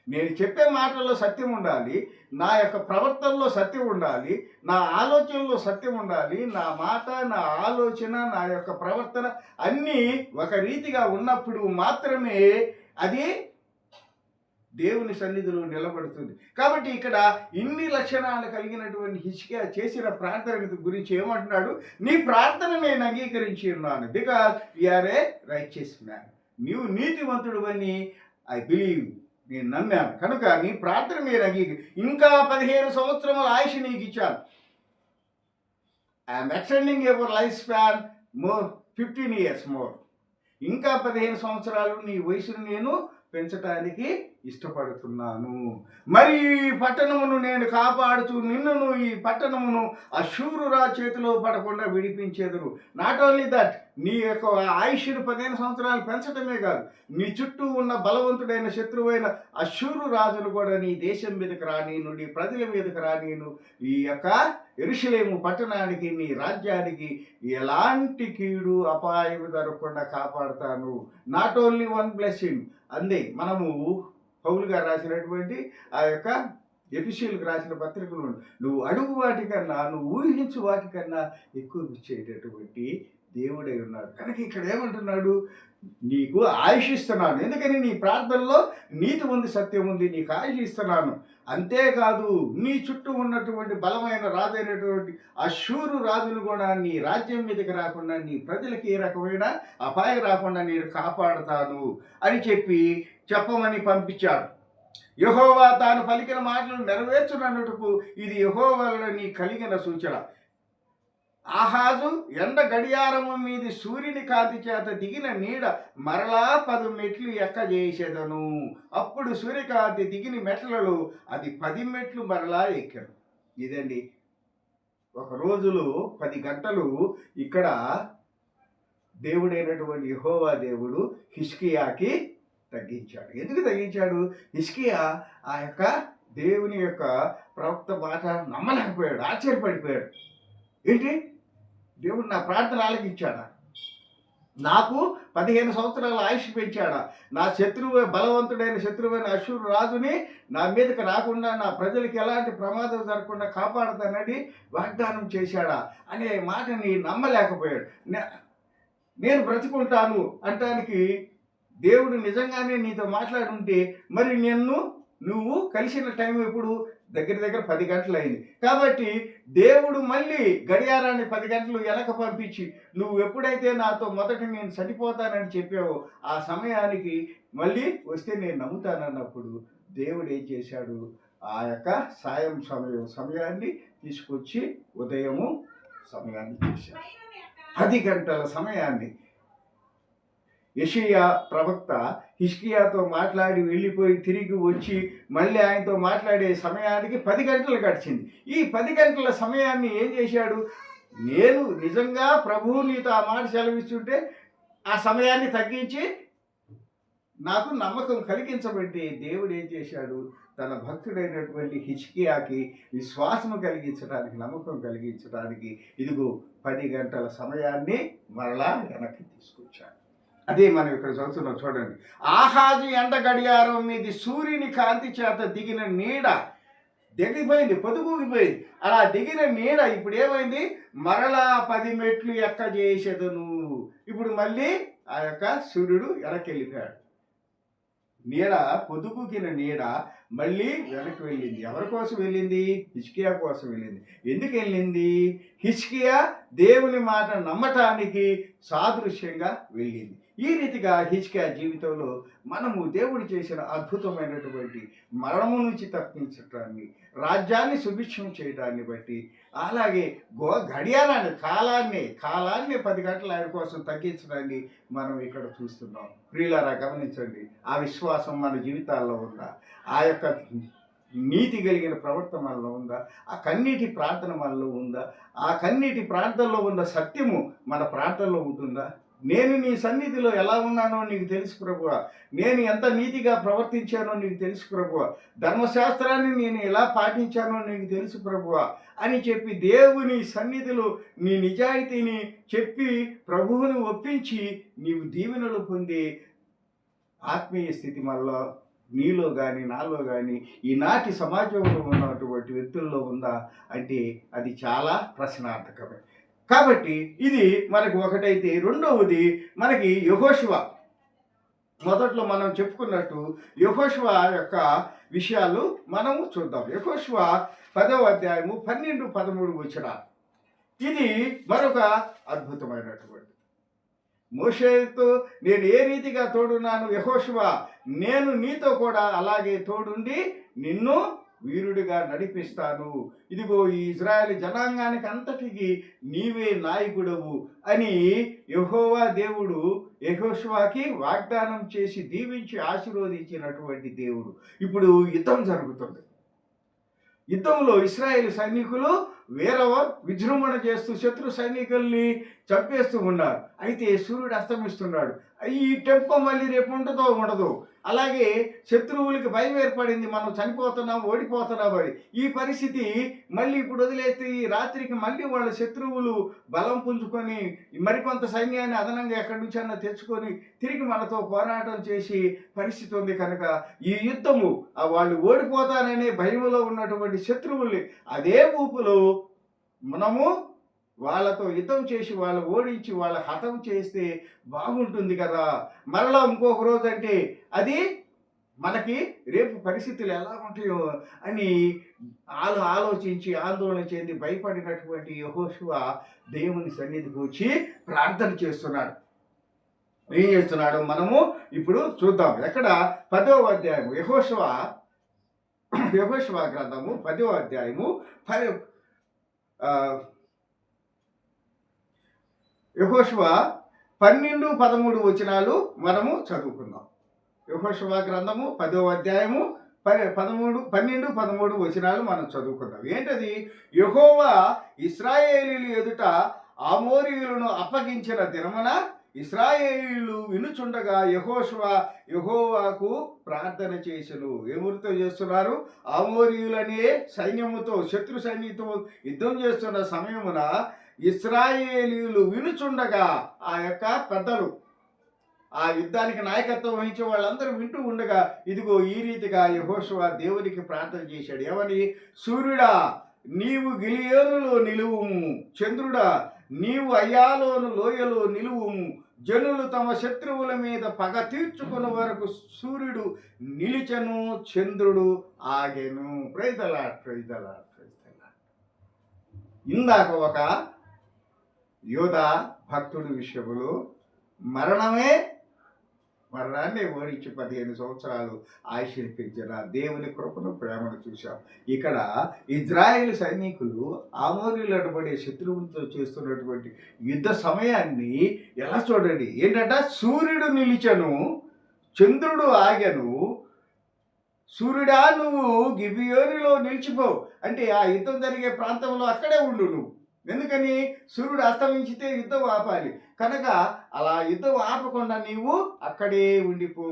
నేను చెప్పే మాటల్లో సత్యం ఉండాలి, నా యొక్క ప్రవర్తనలో సత్యం ఉండాలి, నా ఆలోచనలో సత్యం ఉండాలి. నా మాట, నా ఆలోచన, నా యొక్క ప్రవర్తన అన్నీ ఒక రీతిగా ఉన్నప్పుడు మాత్రమే అది దేవుని సన్నిధిలో నిలబడుతుంది. కాబట్టి ఇక్కడ ఇన్ని లక్షణాలు కలిగినటువంటి హిజ్కియా చేసిన ప్రార్థన గురించి ఏమంటున్నాడు? నీ ప్రార్థన నేను అంగీకరించి ఉన్నాను, because you are a righteous man. నీవు నీతివంతుడు అని ఐ బిలీవ్, నేను నమ్మాను కనుక నీ ప్రార్థన మీరు ఇంకా 15 సంవత్సరముల ఆయుష్ నీకు ఇచ్చాను. I'm extending your life span more 15 years more. ఇంకా 15 సంవత్సరాలు నీ వయసును నేను పెంచటానికి ఇష్టపడుతున్నాను. మరి ఈ పట్టణమును నేను కాపాడుతూ నిన్నును ఈ పట్టణమును అశూరురా చేతిలో పడకుండా విడిపించేదును. నాట్ ఓన్లీ దట్, నీ యొక్క ఆయుష్ను 15 సంవత్సరాలు పెంచడమే కాదు, నీ చుట్టూ ఉన్న బలవంతుడైన శత్రువైన అశూరు రాజును కూడా నీ దేశం మీదకి రానీను, నీ ప్రజల మీదకి రానీను. ఈ యొక్క యెరూషలేము పట్టణానికి, నీ రాజ్యానికి ఎలాంటి కీడు అపాయం జరగకుండా కాపాడుతాను. నాట్ ఓన్లీ వన్ బ్లెస్సింగ్ అందే. మనము పౌలు గారు రాసినటువంటి ఆ యొక్క ఎఫెసీయులకు రాసిన పత్రికలు నువ్వు అడుగు వాటికన్నా, నువ్వు ఊహించు వాటికన్నా ఎక్కువ ఇచ్చేటటువంటి దేవుడై ఉన్నాడు. కనుక ఇక్కడ ఏమంటున్నాడు? నీకు ఆయుష్ ఇస్తున్నాను. ఎందుకని? నీ ప్రార్థనలో నీతి ఉంది, సత్యం ఉంది, నీకు ఆయుష్ ఇస్తున్నాను. అంతేకాదు, నీ చుట్టూ ఉన్నటువంటి బలమైన రాజు అయినటువంటి అశూరు రాజును కూడా నీ రాజ్యం మీదకి రాకుండా, నీ ప్రజలకి ఏ రకమైన అపాయం రాకుండా నేను కాపాడుతాను అని చెప్పమని పంపించాడు. యెహోవా తాను పలికిన మాటలు నెరవేర్చునన్నట్టుకు ఇది యెహోవా వలన నీ కలిగిన సూచన. ఆహాజు ఎండ గడియారము మీది సూర్యుని కాంతి చేత దిగిన నీడ మరలా 10 మెట్లు ఎక్కజేసేదను. అప్పుడు సూర్యకాంతి దిగిన మెట్లలో అది 10 మెట్లు మరలా ఎక్కాడు. ఇదండి, ఒక రోజులో 10 గంటలు ఇక్కడ దేవుడైనటువంటి యెహోవా దేవుడు హిజ్కియాకి తగ్గించాడు. ఎందుకు తగ్గించాడు? హిజ్కియా ఆ యొక్క దేవుని యొక్క ప్రవక్త మాట నమ్మలేకపోయాడు, ఆశ్చర్యపడిపోయాడు. ఏంటి, దేవుడు నా ప్రార్థన ఆలకించాడా? నాకు 15 సంవత్సరాల ఆయుష్ పెంచాడా? నా శత్రువు, బలవంతుడైన శత్రువైన అశ్షూరు రాజుని నా మీదకి రాకుండా, నా ప్రజలకి ఎలాంటి ప్రమాదం జరగకుండా కాపాడుతానని వాగ్దానం చేశాడా అనే మాటని నమ్మలేకపోయాడు. నేను బ్రతికుంటాను అంటానికి దేవుడు నిజంగానే నీతో మాట్లాడుంటే మరి నువ్వు కలిసిన టైం ఎప్పుడు? దగ్గర 10 గంటలు అయింది. కాబట్టి దేవుడు మళ్ళీ గడియారాన్ని 10 గంటలు వెనక పంపించి, నువ్వు ఎప్పుడైతే నాతో మొదట నేను చనిపోతానని చెప్పావో ఆ సమయానికి మళ్ళీ వస్తే నేను నమ్ముతానన్నప్పుడు దేవుడు ఏం చేశాడు? ఆ యొక్క సమయాన్ని తీసుకొచ్చి ఉదయము సమయాన్ని చేశాడు. 10 గంటల సమయాన్ని యెషయా ప్రవక్త హిజ్కియాతో మాట్లాడి వెళ్ళిపోయి తిరిగి వచ్చి మళ్ళీ ఆయనతో మాట్లాడే సమయానికి 10 గంటలు గడిచింది. ఈ 10 గంటల సమయాన్ని ఏం చేశాడు? నేను నిజంగా ప్రభువు నీతో ఆ మాట సెలవిస్తుంటే ఆ సమయాన్ని తగ్గించి నాకు నమ్మకం కలిగించబట్టి దేవుడు ఏం చేశాడు? తన భక్తుడైనటువంటి హిజ్కియాకి విశ్వాసము కలిగించడానికి, నమ్మకం కలిగించడానికి ఇదిగో 10 గంటల సమయాన్ని మరలా వెనక్కి తీసుకొచ్చాడు. అదే మనం ఇక్కడ చదువుతున్నాం చూడండి. ఆహాజు ఎండ గడియారం మీద సూర్యుని కాంతి చేత దిగిన నీడ దిగిపోయింది, పొదుగుగిపోయింది. అలా దిగిన నీడ ఇప్పుడు ఏమైంది? మరలా 10 మెట్లు ఎక్కజేసేదను. ఇప్పుడు మళ్ళీ ఆ యొక్క సూర్యుడు వెనక్కి నీడ, పొదుగుకిన నీడ మళ్ళీ వెనక్కి వెళ్ళింది. ఎవరి కోసం వెళ్ళింది? హిజ్కియా కోసం వెళ్ళింది. ఎందుకు వెళ్ళింది? హిజ్కియా దేవుని మాట నమ్మటానికి సాదృశ్యంగా వెళ్ళింది. ఈ రీతిగా హిజ్కియా జీవితంలో మనము దేవుడు చేసిన అద్భుతమైనటువంటి మరణము నుంచి తప్పించటాన్ని, రాజ్యాన్ని సుభిక్షం చేయడాన్ని బట్టి, అలాగే గడియారాన్ని, కాలాన్ని 10 గంటల ఆయన కోసం తగ్గించడాన్ని మనం ఇక్కడ చూస్తున్నాం. ప్రియులారా గమనించండి, ఆ విశ్వాసం మన జీవితాల్లో ఉందా? ఆ యొక్క నీతి కలిగిన ప్రవర్తన మనలో ఉందా? ఆ కన్నీటి ప్రార్థన మనలో ఉందా? ఆ కన్నీటి ప్రార్థనలో ఉన్న సత్యము మన ప్రార్థనలో ఉంటుందా? నేను నీ సన్నిధిలో ఎలా ఉన్నానో నీకు తెలుసు ప్రభువా, నేను ఎంత నీతిగా ప్రవర్తించానో నీకు తెలుసు ప్రభువా, ధర్మశాస్త్రాన్ని నేను ఎలా పాటించానో నీకు తెలుసు ప్రభువా అని చెప్పి దేవుని సన్నిధిలో నీ నిజాయితీని చెప్పి ప్రభువుని ఒప్పించి నీవు దీవెనలు పొంది ఆత్మీయ స్థితి మనలో, నీలో కానీ నాలో కానీ ఈనాటి సమాజంలో ఉన్నటువంటి వ్యక్తుల్లో ఉందా అంటే అది చాలా ప్రశ్నార్థకమే. కాబట్టి ఇది మనకు ఒకటైతే, రెండవది మనకి యెహోషువ. మొదట్లో మనం చెప్పుకున్నట్టు యెహోషువ యొక్క విషయాలు మనము చూద్దాం. యెహోషువ 10వ అధ్యాయము 12-13 వచనాలు. ఇది మరొక అద్భుతమైనటువంటి. మోషేతో నేను ఏ రీతిగా తోడున్నాను యెహోషువ, నేను నీతో కూడా అలాగే తోడుండి నిన్ను వీరుడిగా నడిపిస్తాను. ఇదిగో ఈ ఇజ్రాయేల్ జనాంగానికి అంతటికి నీవే నాయకుడవు అని యెహోవా దేవుడు యెహోషువకి వాగ్దానం చేసి దీవించి ఆశీర్వదించినటువంటి దేవుడు. ఇప్పుడు యుద్ధం జరుగుతుంది. యుద్ధంలో ఇశ్రాయేలు సైనికులు విజృంభణ చేస్తూ శత్రు సైనికుల్ని చంపేస్తూ ఉన్నారు. అయితే సూర్యుడు అస్తమిస్తున్నాడు. ఈ టెంపో మళ్ళీ రేపు ఉండదు. అలాగే శత్రువులకి భయం ఏర్పడింది, మనం చనిపోతున్నాం, ఓడిపోతున్నాం అని. ఈ పరిస్థితి మళ్ళీ ఇప్పుడు వదిలేస్తే ఈ రాత్రికి మళ్ళీ వాళ్ళ శత్రువులు బలం పుంజుకొని మరికొంత సైన్యాన్ని అదనంగా ఎక్కడి నుంచైనా తెచ్చుకొని తిరిగి మనతో పోరాటం చేసి పరిస్థితి ఉంది. కనుక ఈ యుద్ధము వాళ్ళు ఓడిపోతారనే భయంలో ఉన్నటువంటి శత్రువుల్ని అదే ఊపులో మనము వాళ్ళతో యుద్ధం చేసి వాళ్ళు ఓడించి వాళ్ళ హతం చేస్తే బాగుంటుంది కదా. మరలా ఇంకొక రోజు అంటే అది మనకి రేపు పరిస్థితులు ఎలా ఉంటాయో అని ఆలోచించి ఆందోళన చెంది భయపడినటువంటి యెహోషువ దేవుని సన్నిధికి వచ్చి ప్రార్థన చేస్తున్నాడు. ఏం చేస్తున్నాడు మనము ఇప్పుడు చూద్దాం. ఎక్కడ 10వ అధ్యాయము యెహోషువ గ్రంథము 10వ అధ్యాయము యెహోషువ 12-13 వచనాలు మనము చదువుకుందాం. యెహోషువ గ్రంథము 10వ అధ్యాయము 12-13 వచనాలు మనం చదువుకుందాం. ఏంటది? యెహోవా ఇశ్రాయేలీయుల ఎదుట ఆమోరీయులను అప్పగించిన దినమున ఇశ్రాయేలీయులు వినుచుండగా యెహోవాకు ప్రార్థన చేసెను. ఎవరితో చేస్తున్నారు? అమోరీయులనే సైన్యముతో, శత్రు సైన్యంతో యుద్ధం చేస్తున్న సమయమున ఇశ్రాయేలీయులు వినుచుండగా, ఆ యొక్క పెద్దలు, ఆ యుద్ధానికి నాయకత్వం వహించే వాళ్ళందరూ వింటూ ఉండగా, ఇదిగో ఈ రీతిగా యెహోషువ దేవునికి ప్రార్థన చేశాడు. ఏమని? సూర్యుడా నీవు గిలియోనులో నిలువుము, చంద్రుడా నీవు అయ్యాలోను లోయలో నిలువుము, జనులు తమ శత్రువుల మీద పగ తీర్చుకున్న వరకు సూర్యుడు నిలిచెను, చంద్రుడు ఆగెను. Praise the lord, praise the lord, praise the lord. ఇందాక ఒక యోధా భక్తుడి విషయంలో మరణాన్ని ఓడించి 15 సంవత్సరాలు ఆయుష్ని పెంచిన దేవుని కృపను, ప్రేమను చూశాం. ఇక్కడ ఇజ్రాయేల్ సైనికులు ఆమోరీయులు అనబడే శత్రువులతో చేస్తున్నటువంటి యుద్ధ సమయాన్ని ఎలా చూడండి. ఏంటంటే సూర్యుడు నిలిచెను, చంద్రుడు ఆగెను. సూర్యుడా నువ్వు గిబియోనులో నిలిచిపో అంటే ఆ యుద్ధం జరిగే ప్రాంతంలో అక్కడే ఉండు నువ్వు. ఎందుకని? సూర్యుడు అస్తమించితే యుద్ధం ఆపాలి కనుక అలా యుద్ధం ఆపకుండా నీవు అక్కడే ఉండిపో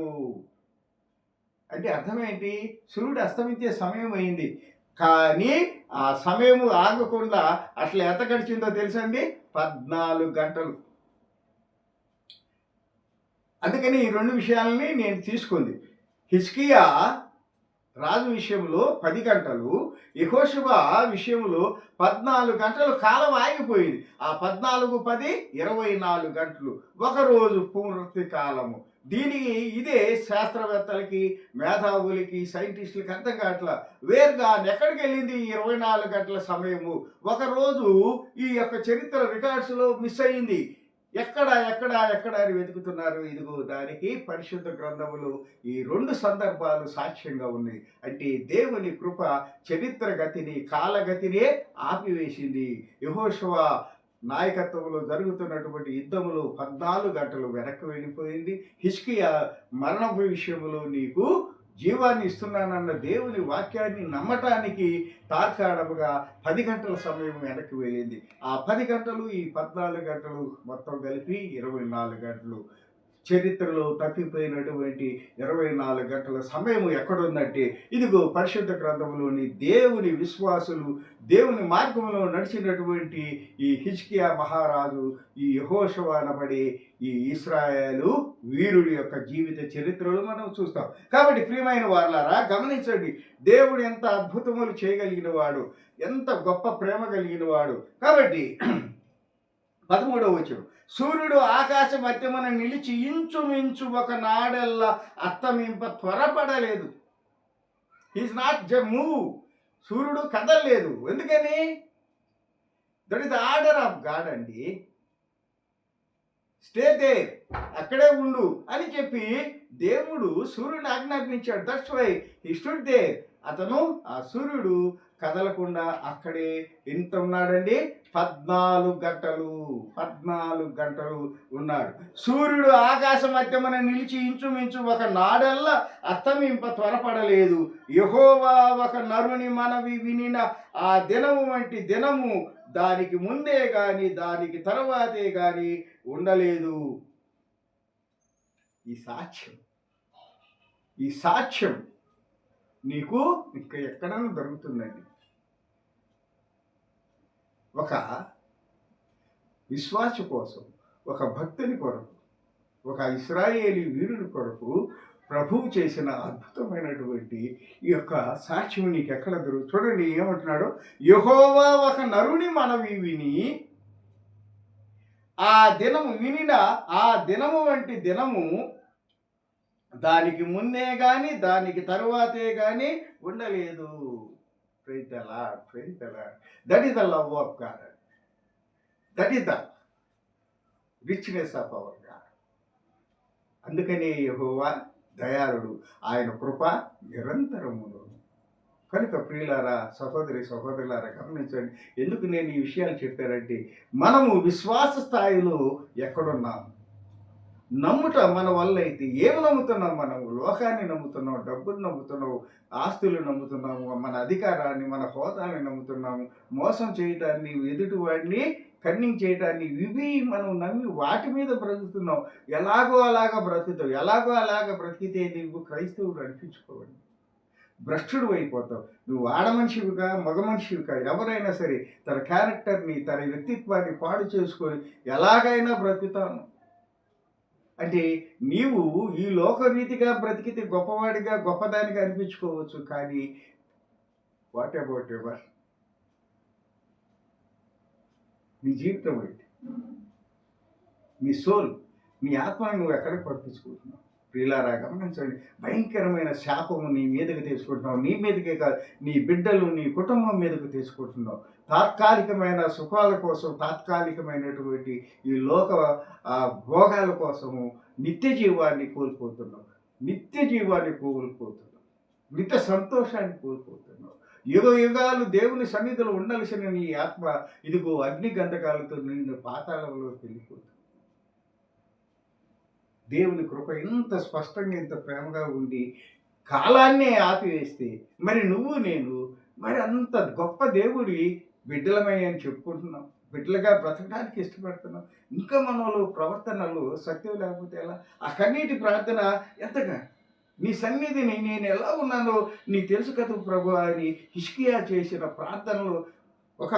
అంటే అర్థమేంటి? సూర్యుడు అస్తమించే సమయం అయింది, కానీ ఆ సమయం ఆగకుండా అట్లా ఎంత గడిచిందో తెలుసండి? 14 గంటలు. అందుకని ఈ 2 విషయాలని నేను తీసుకుంది. హిజ్కియా రాజు విషయంలో 10 గంటలు, యెహోషువ విషయంలో 14 గంటలు కాలం ఆగిపోయింది. ఆ 14, 10, 24 గంటలు, ఒకరోజు పూర్తి కాలము. దీనికి ఇదే శాస్త్రవేత్తలకి, మేధావులకి, సైంటిస్టులకి అర్థం కావట్లా. వేరుగా ఎక్కడికి వెళ్ళింది 24 గంటల సమయము? ఒకరోజు ఈ యొక్క చరిత్ర రికార్డ్స్లో మిస్ అయింది. ఎక్కడ అని వెతుకుతున్నారు. ఇదిగో దానికి పరిశుద్ధ గ్రంథములు ఈ 2 సందర్భాలు సాక్ష్యంగా ఉన్నాయి. అంటే దేవుని కృప చరిత్ర గతిని, కాలగతినే ఆపివేసింది. యెహోషువ నాయకత్వంలో జరుగుతున్నటువంటి యుద్ధములు 14 గంటలు వెనక్కి వెళ్ళిపోయింది. హిజ్కియా మరణపు విషయంలో నీకు జీవాన్ని ఇస్తున్నానన్న దేవుని వాక్యాన్ని నమ్మటానికి తార్కాణముగా 10 గంటల సమయం వెనక్కి వెళ్ళింది. ఆ 10 గంటలు, ఈ 14 గంటలు మొత్తం కలిపి 24 గంటలు. చరిత్రలో తప్పిపోయినటువంటి 24 గంటల సమయం ఎక్కడుందంటే ఇదిగో పరిశుద్ధ గ్రంథంలోని దేవుని విశ్వాసులు, దేవుని మార్గంలో నడిచినటువంటి ఈ హిజ్కియా మహారాజు, ఈ యెహోషువ అనబడే ఈ ఇశ్రాయేలు వీరుడి యొక్క జీవిత చరిత్రలు మనం చూస్తాం. కాబట్టి ప్రియమైన వారలారా గమనించండి, దేవుడు ఎంత అద్భుతములు చేయగలిగిన వాడు, ఎంత గొప్ప ప్రేమ కలిగిన వాడు. కాబట్టి 13వ వచనం, సూర్యుడు ఆకాశ మధ్యమున నిలిచి ఇంచుమించు ఒక నాడెల్లా అస్తమింప త్వరపడలేదు. He's not move. సూర్యుడు కదలలేదు. ఎందుకని? That is the order of God అండి. స్టే దేర్, అక్కడే ఉండు అని చెప్పి దేవుడు సూర్యుని ఆజ్ఞాపించాడు. That's why he stood there. అతను ఆ సూర్యుడు కదలకుండా అక్కడే ఎంత ఉన్నాడండి? 14 గంటలు ఉన్నాడు. సూర్యుడు ఆకాశ మధ్యమున నిలిచి ఇంచుమించు ఒక నాడల్లా అస్తమింప త్వరపడలేదు. యెహోవా ఒక నరుని మనవి వినిన ఆ దినము వంటి దినము దానికి ముందే గాని దానికి తర్వాతే గాని ఉండలేదు. ఈ సాక్ష్యం నీకు ఇంకా ఎక్కడైనా దొరుకుతుందండి. ఒక విశ్వాస కోసం, ఒక భక్తుని కొరకు, ఒక ఇశ్రాయేలీ వీరుని కొరకు ప్రభువు చేసిన అద్భుతమైనటువంటి ఈ యొక్క సాక్ష్యం నీకు ఎక్కడ దొరుకుతుంది? చూడండి ఏమంటున్నాడు. యెహోవా ఒక నరుని మనవి విని ఆ దినము వినిన ఆ దినము వంటి దినము దానికి ముందే గాని దానికి తరువాతే గాని ఉండలేదు. Praise the lord, praise the Lord. That is the love of God. That is the richness of our God. అందుకనే యెహోవా దయాళుడు, ఆయన కృప నిరంతరమును. కనుక ప్రియులారా, సహోదరులారా గమనించండి. ఎందుకు నేను ఈ విషయాలు చెప్పానంటే మనము విశ్వాస స్థాయిలో ఎక్కడున్నాము? నమ్ముట మన వల్ల అయితే ఏమి నమ్ముతున్నాం? మనము లోకాన్ని నమ్ముతున్నాం, డబ్బులు నమ్ముతున్నాము, ఆస్తులు నమ్ముతున్నాము, మన అధికారాన్ని, మన హోదాన్ని నమ్ముతున్నాము, మోసం చేయటాన్ని, ఎదుటివాడిని కన్నింగ్ చేయడాన్ని ఇవి మనం నమ్మి వాటి మీద బ్రతుకుతున్నాం. ఎలాగో అలాగా బ్రతుకుతావు. ఎలాగో అలాగా బ్రతికితే నీవు క్రైస్తవుడు అనిపించుకోవండి. భ్రష్టుడు అయిపోతావు. నువ్వు ఆడ మనిషివిగా, మగ మనిషివిగా ఎవరైనా సరే తన క్యారెక్టర్‌ని, తన వ్యక్తిత్వాన్ని పాడు చేసుకొని ఎలాగైనా బ్రతుకుతాను. అంటే నీవు ఈ లోకరీతిగా బ్రతికితే గొప్పవాడిగా, గొప్పదానిగా అనిపించుకోవచ్చు. కానీ వాట్ అబౌట్ యువర్ నీ జీవితం ఏంటి? నీ సోల్, నీ ఆత్మని నువ్వు ఎక్కడికి పంపించుకుంటున్నావు? ప్రియులారా గమనించండి. భయంకరమైన శాపము నీ మీదకి తీసుకుంటున్నావు. నీ మీదకే కాదు, నీ బిడ్డలు, నీ కుటుంబం మీదకు తీసుకుంటున్నావు. తాత్కాలికమైన సుఖాల కోసం, తాత్కాలికమైనటువంటి ఈ లోక భోగాల కోసము నిత్య జీవాన్ని కోల్పోతున్నావు. నిత్య జీవాన్ని కోల్పోతున్నావు. నిత్య సంతోషాన్ని కోల్పోతున్నావు. యుగ యుగాలు దేవుని సన్నిధిలో ఉండాల్సిన నీ ఆత్మ ఇదిగో అగ్ని గంధకాలతో నిన్ను పాతాళంలో వెళ్ళిపోతుంది. దేవుని కృప ఇంత స్పష్టంగా, ఇంత ప్రేమగా ఉండి కాలాన్నే ఆపివేస్తే మరి నువ్వు నేను మరి అంత గొప్ప దేవుడి బిడ్డలమై అని చెప్పుకుంటున్నాం. బిడ్డలుగా బ్రతకడానికి ఇష్టపడుతున్నాం. ఇంకా మనలో ప్రవర్తనలు సత్యం లేకపోతే ఎలా? ఆ కన్నీటి ప్రార్థన ఎంతగా నీ సన్నిధిని నేను ఎలా ఉన్నానో నీకు తెలుసు కదా ప్రభు అని హిజ్కియా చేసిన ప్రార్థనలు ఒక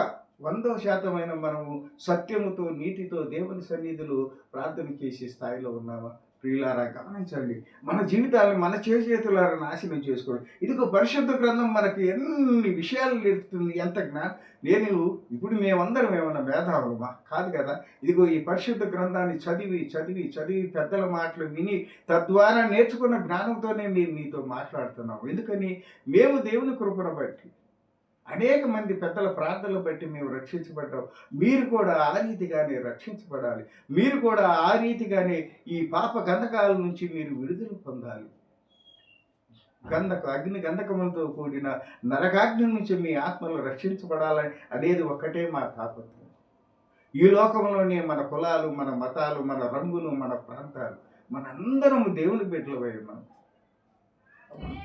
100% మనము సత్యముతో, నీతితో దేవుని సన్నిధిలో ప్రార్థన చేసే స్థాయిలో ఉన్నామా? ప్రియులారా గమనించండి. మన జీవితాలను మన చేతులారా నాశనం చేసుకోండి. ఇదిగో పరిశుద్ధ గ్రంథం మనకి ఎన్ని విషయాలు నేర్పుతుంది. ఎంత నేను ఇప్పుడు మేమందరం ఏమన్నా మేధావులమా? కాదు కదా. ఇదిగో ఈ పరిశుద్ధ గ్రంథాన్ని చదివి చదివి చదివి పెద్దల మాటలు విని తద్వారా నేర్చుకున్న జ్ఞానంతోనే మేము మీతో మాట్లాడుతున్నాము. ఎందుకని? మేము దేవుని కృపను బట్టి, అనేక మంది పెద్దల ప్రార్థనలు బట్టి మేము రక్షించబడ్డాం. మీరు కూడా ఆ రీతిగానే రక్షించబడాలి. మీరు కూడా ఆ రీతిగానే ఈ పాప గంధకాల నుంచి మీరు విడుదల పొందాలి. అగ్ని గంధకములతో కూడిన నరకాగ్ని నుంచి మీ ఆత్మలు రక్షించబడాలని అనేది ఒక్కటే మా తాపత్రయం. ఈ లోకంలోనే మన కులాలు, మన మతాలు, మన రంగులు, మన ప్రాంతాలు, మనందరము దేవుని బిడ్డలమై ఉన్నాం.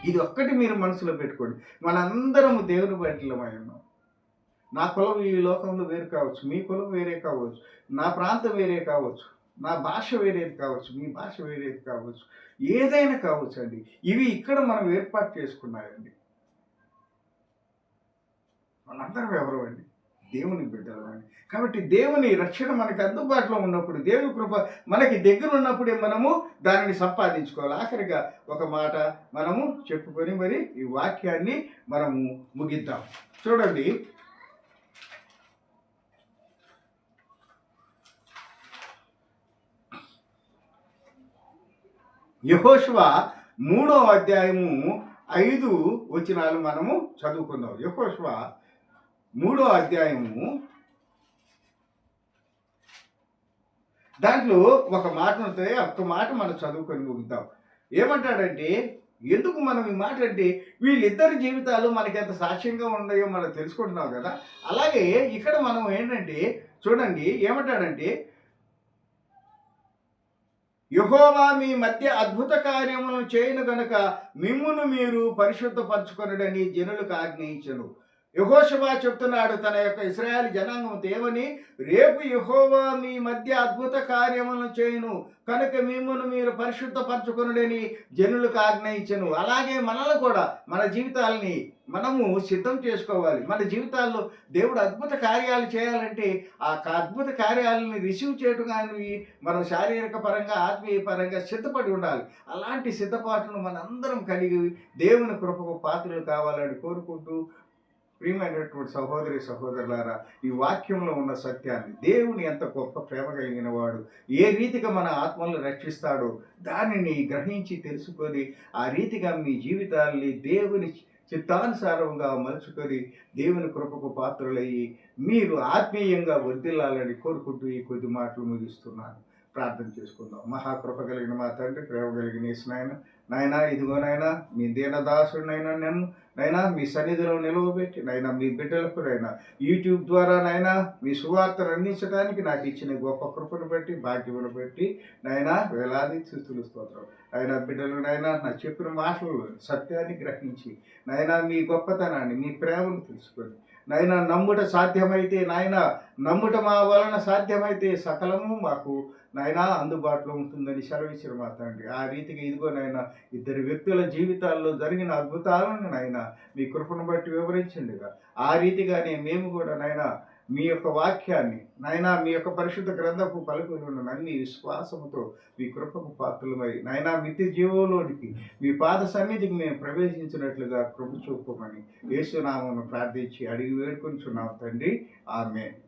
ఇది ఒక్కటి మీరు మనసులో పెట్టుకోండి. మనందరము దేవుని బిడ్డలమై ఉన్నాం. నా కులం ఈ లోకంలో వేరు కావచ్చు, మీ కులం వేరే కావచ్చు, నా ప్రాంతం వేరే కావచ్చు, నా భాష వేరేది కావచ్చు, మీ భాష వేరేది కావచ్చు, ఏదైనా కావచ్చు అండి. ఇవి ఇక్కడ మనం ఏర్పాటు చేసుకున్నాయండి. మనందరం ఎవరు అండి? దేవుని బిడ్డలమండి. కాబట్టి దేవుని రక్షణ మనకు అందుబాటులో ఉన్నప్పుడు, దేవుని కృప మనకి దగ్గర ఉన్నప్పుడే మనము దానిని సంపాదించుకోవాలి. ఆఖరిగా ఒక మాట మనము చెప్పుకొని మరి ఈ వాక్యాన్ని మనము ముగిద్దాం. చూడండి, యెహోషువ 3వ అధ్యాయము 5 వచనాలు మనము చదువుకుందాం. యెహోషువ 3వ అధ్యాయము దాంట్లో ఒక మాట ఉంటుంది. ఒక్క మాట మనం చదువుకొని ముగిద్దాం. ఏమంటాడంటే, ఎందుకు మనం ఈ మాట అంటే వీళ్ళిద్దరి జీవితాలు మనకి ఎంత సాక్ష్యంగా ఉన్నాయో మనం తెలుసుకుంటున్నాం కదా. అలాగే ఇక్కడ మనం ఏంటంటే చూడండి, ఏమంటాడంటే, యెహోవా మీ మధ్య అద్భుత కార్యములను చేయను గనుక మిమ్మును మీరు పరిశుద్ధపరచుకొనుడని జనులకు ఆజ్ఞయించెను. యెహోషువ చెప్తున్నాడు తన యొక్క ఇశ్రాయేలు జనాంగం ఏమని? రేపు యెహోవా మీ మధ్య అద్భుత కార్యములను చేయును కనుక మిమ్మును మీరు పరిశుద్ధపరచుకొనుడని జనులకు ఆజ్ఞయించెను. అలాగే మనల్ని కూడా, మన జీవితాలని మనము సిద్ధం చేసుకోవాలి. మన జీవితాల్లో దేవుడు అద్భుత కార్యాలు చేయాలంటే ఆ అద్భుత కార్యాలని రిసీవ్ చేయడానికి మనం శారీరక పరంగా, ఆత్మీయ పరంగా సిద్ధపడి ఉండాలి. అలాంటి సిద్ధపాటును మనందరం కలిగి దేవుని కృపకు పాత్రలు కావాలని కోరుకుంటూ, ప్రియమైనటువంటి సహోదరి సహోదరులారా, ఈ వాక్యంలో ఉన్న సత్యాన్ని, దేవుని ఎంత గొప్ప ప్రేమ కలిగిన వాడు, ఏ రీతిగా మన ఆత్మలను రక్షిస్తాడో దానిని గ్రహించి తెలుసుకొని ఆ రీతిగా మీ జీవితాల్ని దేవుని చిత్తానుసారంగా మలుచుకొని దేవుని కృపకు పాత్రలయ్యి మీరు ఆత్మీయంగా వర్ధిల్లాలని కోరుకుంటూ ఈ కొద్ది మాటలు ముగిస్తున్నాను. ప్రార్థన చేసుకుందాం. మహాకృప కలిగిన మా తండ్రి, ప్రేమ కలిగిన యేసునాయన, నాయనా ఇదిగో నాయనా మీ దీనదాసుడినైనా నైనా మీ సన్నిధిలో నిలవబెట్టి నైనా మీ బిడ్డలకు నైనా యూట్యూబ్ ద్వారా నైనా మీ సువార్తను అందించడానికి నాకు ఇచ్చిన గొప్ప కృపను బట్టి, భాగ్యమును బట్టి నైనా వేలాది స్తుతులు స్తోత్రం. ఆయన బిడ్డలు నైనా నా చెప్పిన మాటలు సత్యాన్ని గ్రహించి నైనా మీ గొప్పతనాన్ని, మీ ప్రేమను తెలుసుకొని నాయన నమ్ముట సాధ్యమైతే నాయన నమ్ముట మా వలన సాధ్యమైతే సకలము మాకు నాయన అందుబాటులో ఉంటుందని సెలవిచ్చిన మా తండ్రి. ఆ రీతిగా ఇదిగో నాయన ఇద్దరు వ్యక్తుల జీవితాల్లో జరిగిన అద్భుతాలను నాయన మీ కృపను బట్టి వివరించండిగా. ఆ రీతిగానే మేము కూడా నాయన మీ యొక్క వాక్యాన్ని నాయనా మీ యొక్క పరిశుద్ధ గ్రంథపు పలుకులను నమ్మి విశ్వాసముతో మీ కృపకు పాత్రలమై నాయనా మితి జీవంలోనికి మీ పాద సన్నిధికి మేము ప్రవేశించినట్లుగా కృప చూపమని యేసునామమును ప్రార్థించి అడిగి వేడుకొనిచున్నాం తండ్రి. ఆమేన్.